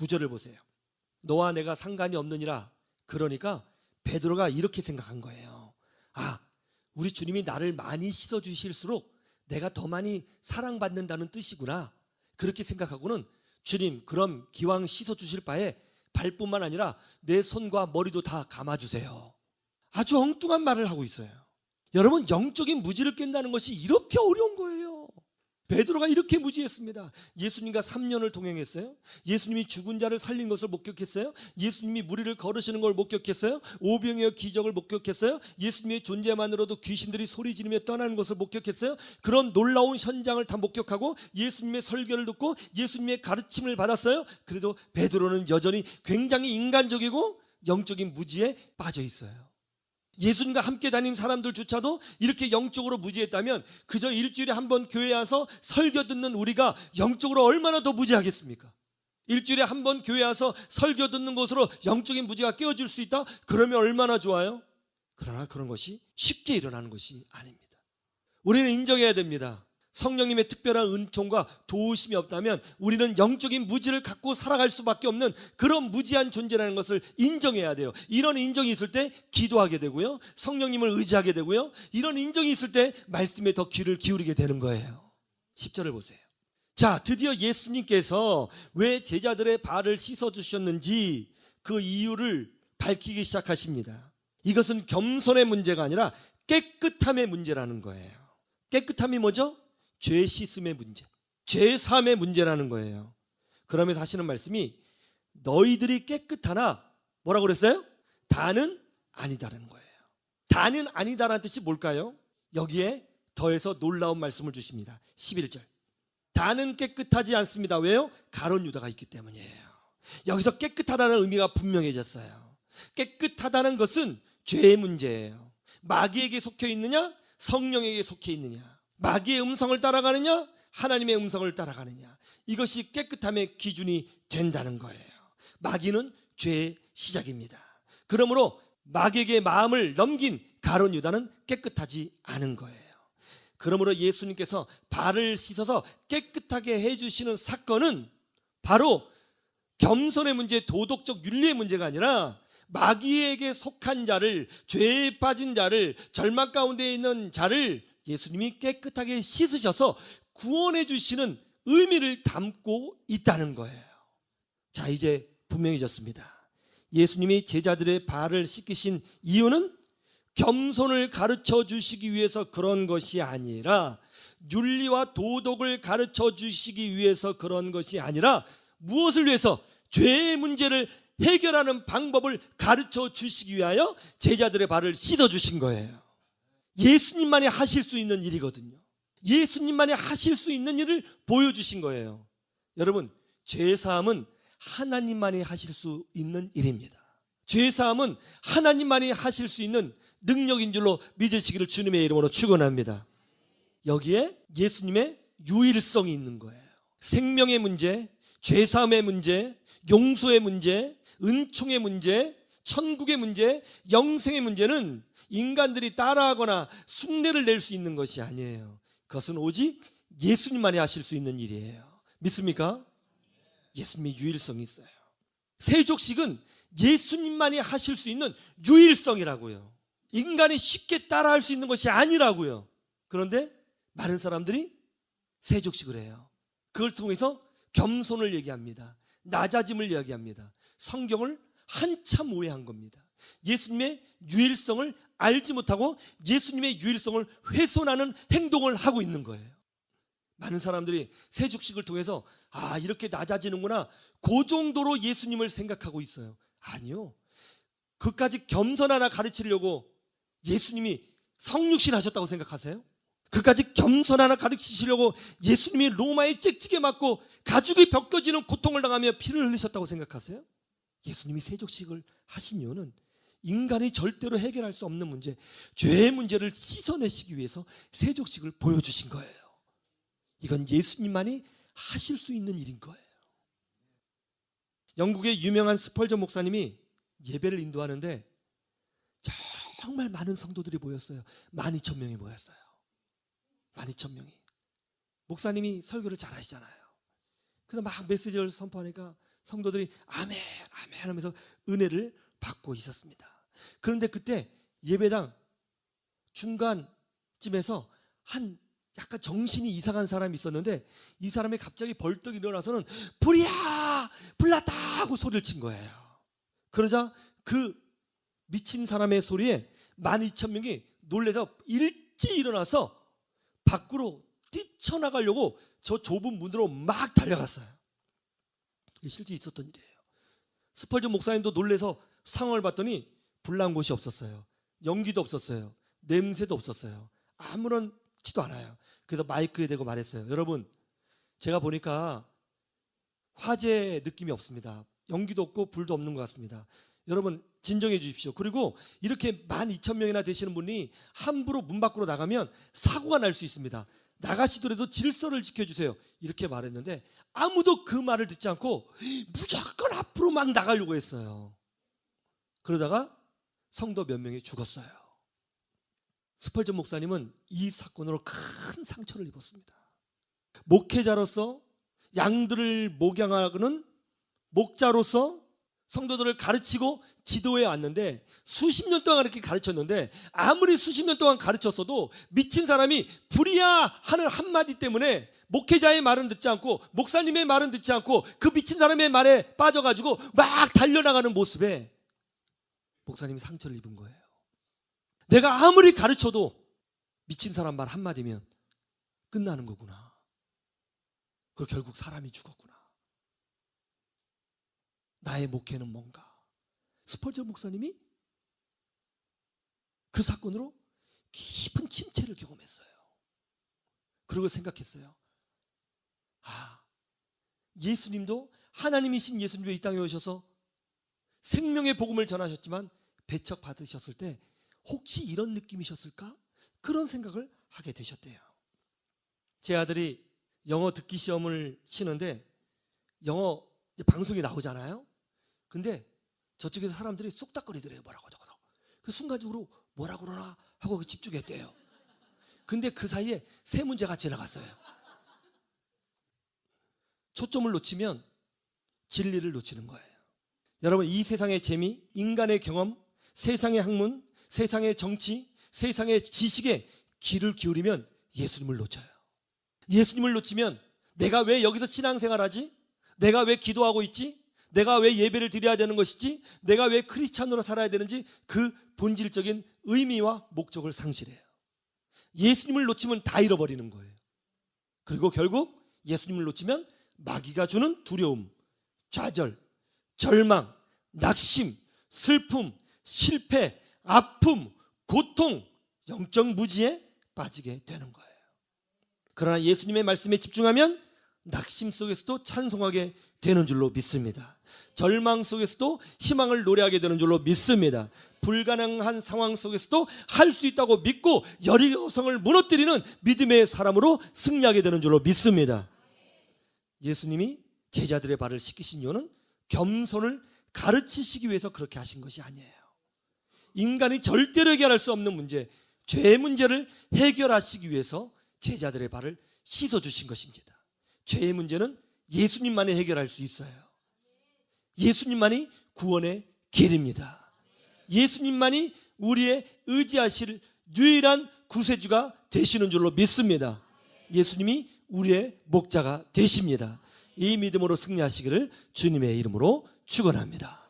9절을 보세요. 너와 내가 상관이 없느니라. 그러니까 베드로가 이렇게 생각한 거예요. 아, 우리 주님이 나를 많이 씻어주실수록 내가 더 많이 사랑받는다는 뜻이구나. 그렇게 생각하고는 주님, 그럼 기왕 씻어주실 바에 발뿐만 아니라 내 손과 머리도 다 감아주세요. 아주 엉뚱한 말을 하고 있어요. 여러분, 영적인 무지를 깬다는 것이 이렇게 어려운 거예요. 베드로가 이렇게 무지했습니다. 예수님과 3년을 동행했어요. 예수님이 죽은 자를 살린 것을 목격했어요. 예수님이 무리를 걸으시는 걸 목격했어요. 오병이어 기적을 목격했어요. 예수님의 존재만으로도 귀신들이 소리 지르며 떠나는 것을 목격했어요. 그런 놀라운 현장을 다 목격하고 예수님의 설교를 듣고 예수님의 가르침을 받았어요. 그래도 베드로는 여전히 굉장히 인간적이고 영적인 무지에 빠져 있어요. 예수님과 함께 다닌 사람들조차도 이렇게 영적으로 무지했다면 그저 일주일에 한 번 교회에 와서 설교 듣는 우리가 영적으로 얼마나 더 무지하겠습니까? 일주일에 한 번 교회에 와서 설교 듣는 것으로 영적인 무지가 깨어질 수 있다? 그러면 얼마나 좋아요? 그러나 그런 것이 쉽게 일어나는 것이 아닙니다. 우리는 인정해야 됩니다. 성령님의 특별한 은총과 도우심이 없다면 우리는 영적인 무지를 갖고 살아갈 수밖에 없는 그런 무지한 존재라는 것을 인정해야 돼요. 이런 인정이 있을 때 기도하게 되고요, 성령님을 의지하게 되고요, 이런 인정이 있을 때 말씀에 더 귀를 기울이게 되는 거예요. 10절을 보세요. 자, 드디어 예수님께서 왜 제자들의 발을 씻어주셨는지 그 이유를 밝히기 시작하십니다. 이것은 겸손의 문제가 아니라 깨끗함의 문제라는 거예요. 깨끗함이 뭐죠? 죄 씻음의 문제, 죄 사함의 문제라는 거예요. 그러면서 하시는 말씀이 너희들이 깨끗하나 뭐라고 그랬어요? 다는 아니다라는 거예요. 다는 아니다라는 뜻이 뭘까요? 여기에 더해서 놀라운 말씀을 주십니다. 11절. 다는 깨끗하지 않습니다. 왜요? 가룟 유다가 있기 때문이에요. 여기서 깨끗하다는 의미가 분명해졌어요. 깨끗하다는 것은 죄의 문제예요. 마귀에게 속해 있느냐? 성령에게 속해 있느냐? 마귀의 음성을 따라가느냐? 하나님의 음성을 따라가느냐? 이것이 깨끗함의 기준이 된다는 거예요. 마귀는 죄의 시작입니다. 그러므로 마귀에게 마음을 넘긴 가룟 유다는 깨끗하지 않은 거예요. 그러므로 예수님께서 발을 씻어서 깨끗하게 해주시는 사건은 바로 겸손의 문제, 도덕적 윤리의 문제가 아니라 마귀에게 속한 자를, 죄에 빠진 자를, 절망 가운데 있는 자를 예수님이 깨끗하게 씻으셔서 구원해 주시는 의미를 담고 있다는 거예요. 자, 이제 분명해졌습니다. 예수님이 제자들의 발을 씻기신 이유는 겸손을 가르쳐 주시기 위해서 그런 것이 아니라, 윤리와 도덕을 가르쳐 주시기 위해서 그런 것이 아니라 무엇을 위해서? 죄의 문제를 해결하는 방법을 가르쳐 주시기 위하여 제자들의 발을 씻어 주신 거예요. 예수님만이 하실 수 있는 일이거든요. 예수님만이 하실 수 있는 일을 보여주신 거예요. 여러분, 죄사함은 하나님만이 하실 수 있는 일입니다. 죄사함은 하나님만이 하실 수 있는 능력인 줄로 믿으시기를 주님의 이름으로 축원합니다. 여기에 예수님의 유일성이 있는 거예요. 생명의 문제, 죄사함의 문제, 용서의 문제, 은총의 문제, 천국의 문제, 영생의 문제는 인간들이 따라하거나 숭례를 낼 수 있는 것이 아니에요. 그것은 오직 예수님만이 하실 수 있는 일이에요. 믿습니까? 예수님의 유일성이 있어요. 세족식은 예수님만이 하실 수 있는 유일성이라고요. 인간이 쉽게 따라할 수 있는 것이 아니라고요. 그런데 많은 사람들이 세족식을 해요. 그걸 통해서 겸손을 얘기합니다. 낮아짐을 이야기합니다. 성경을 한참 오해한 겁니다. 예수님의 유일성을 알지 못하고 예수님의 유일성을 훼손하는 행동을 하고 있는 거예요. 많은 사람들이 세죽식을 통해서 이렇게 낮아지는구나, 그 정도로 예수님을 생각하고 있어요. 아니요, 그까지 겸손 하나 가르치려고 예수님이 성육신 하셨다고 생각하세요? 그까지 겸손 하나 가르치시려고 예수님이 로마에 찍찍이 맞고 가죽이 벗겨지는 고통을 당하며 피를 흘리셨다고 생각하세요? 예수님이 세족식을 하신 이유는 인간이 절대로 해결할 수 없는 문제, 죄의 문제를 씻어내시기 위해서 세족식을 보여주신 거예요. 이건 예수님만이 하실 수 있는 일인 거예요. 영국의 유명한 스펄전 목사님이 예배를 인도하는데 정말 많은 성도들이 모였어요. 12,000명이 모였어요. 12,000명이. 목사님이 설교를 잘 하시잖아요. 그래서 막 메시지를 선포하니까 성도들이 아멘 아멘 하면서 은혜를 받고 있었습니다. 그런데 그때 예배당 중간쯤에서 한 약간 정신이 이상한 사람이 있었는데 이 사람이 갑자기 벌떡 일어나서는 불이야 불났다 하고 소리를 친 거예요. 그러자 그 미친 사람의 소리에 12,000명이 놀라서 일찍 일어나서 밖으로 뛰쳐나가려고 저 좁은 문으로 막 달려갔어요. 이게 실제 있었던 일이에요. 스펄전 목사님도 놀라서 상황을 봤더니 불난 곳이 없었어요. 연기도 없었어요. 냄새도 없었어요. 아무렇지도 않아요. 그래서 마이크에 대고 말했어요. 여러분, 제가 보니까 화재 느낌이 없습니다. 연기도 없고 불도 없는 것 같습니다. 여러분 진정해 주십시오. 그리고 이렇게 12,000명이나 되시는 분이 함부로 문 밖으로 나가면 사고가 날 수 있습니다. 나가시더라도 질서를 지켜주세요. 이렇게 말했는데 아무도 그 말을 듣지 않고 무조건 앞으로 막 나가려고 했어요. 그러다가 성도 몇 명이 죽었어요. 스펄전 목사님은 이 사건으로 큰 상처를 입었습니다. 목회자로서 양들을 목양하는 목자로서 성도들을 가르치고 지도해 왔는데 수십 년 동안 이렇게 가르쳤는데 아무리 수십 년 동안 가르쳤어도 미친 사람이 불이야 하는 한마디 때문에 목회자의 말은 듣지 않고 목사님의 말은 듣지 않고 그 미친 사람의 말에 빠져가지고 막 달려나가는 모습에 목사님이 상처를 입은 거예요. 내가 아무리 가르쳐도 미친 사람 말 한마디면 끝나는 거구나. 그리고 결국 사람이 죽었구나. 나의 목회는 뭔가. 스펄전 목사님이 그 사건으로 깊은 침체를 경험했어요. 그리고 생각했어요. 예수님도 하나님이신 예수님도 이 땅에 오셔서 생명의 복음을 전하셨지만 배척 받으셨을 때 혹시 이런 느낌이셨을까? 그런 생각을 하게 되셨대요. 제 아들이 영어 듣기 시험을 치는데 영어 방송이 나오잖아요. 근데 저쪽에서 사람들이 쏙닥거리더래요. 뭐라고 저거. 그 순간적으로 뭐라 그러나 하고 집중했대요. 근데 그 사이에 세 문제가 지나갔어요. 초점을 놓치면 진리를 놓치는 거예요. 여러분, 이 세상의 재미, 인간의 경험, 세상의 학문, 세상의 정치, 세상의 지식에 귀를 기울이면 예수님을 놓쳐요. 예수님을 놓치면 내가 왜 여기서 신앙생활하지? 내가 왜 기도하고 있지? 내가 왜 예배를 드려야 되는 것이지? 내가 왜 크리스찬으로 살아야 되는지 그 본질적인 의미와 목적을 상실해요. 예수님을 놓치면 다 잃어버리는 거예요. 그리고 결국 예수님을 놓치면 마귀가 주는 두려움, 좌절, 절망, 낙심, 슬픔, 실패, 아픔, 고통, 영적 무지에 빠지게 되는 거예요. 그러나 예수님의 말씀에 집중하면 낙심 속에서도 찬송하게 되는 줄로 믿습니다. 절망 속에서도 희망을 노래하게 되는 줄로 믿습니다. 불가능한 상황 속에서도 할 수 있다고 믿고 여리고성을 무너뜨리는 믿음의 사람으로 승리하게 되는 줄로 믿습니다. 예수님이 제자들의 발을 씻기신 이유는 겸손을 가르치시기 위해서 그렇게 하신 것이 아니에요. 인간이 절대로 해결할 수 없는 문제, 죄의 문제를 해결하시기 위해서 제자들의 발을 씻어주신 것입니다. 죄의 문제는 예수님만이 해결할 수 있어요. 예수님만이 구원의 길입니다. 예수님만이 우리의 의지하실 유일한 구세주가 되시는 줄로 믿습니다. 예수님이 우리의 목자가 되십니다. 이 믿음으로 승리하시기를 주님의 이름으로 축원합니다.